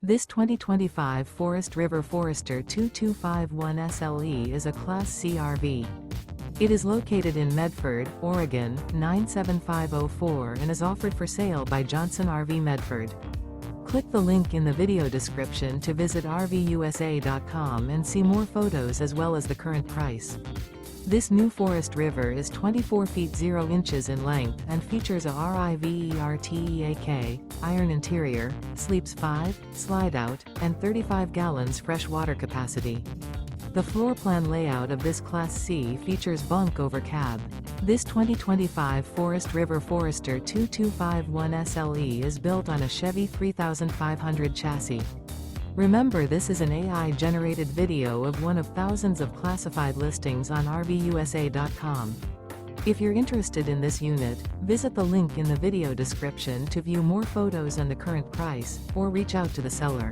This 2025 Forest River Forester 2251 SLE is a Class C RV. It is located in Medford, Oregon, 97504 and is offered for sale by Johnson RV Medford. Click the link in the video description to visit RVUSA.com and see more photos as well as the current price. This new Forest River is 24 feet 0 inches in length and features a RIVERTEAK, iron interior, sleeps 5, slide-out, and 35 gallons fresh water capacity. The floor plan layout of this Class C features bunk over cab. This 2025 Forest River Forester 2251 SLE is built on a Chevy 3500 chassis. Remember, this is an AI-generated video of one of thousands of classified listings on RVUSA.com. If you're interested in this unit, visit the link in the video description to view more photos and the current price, or reach out to the seller.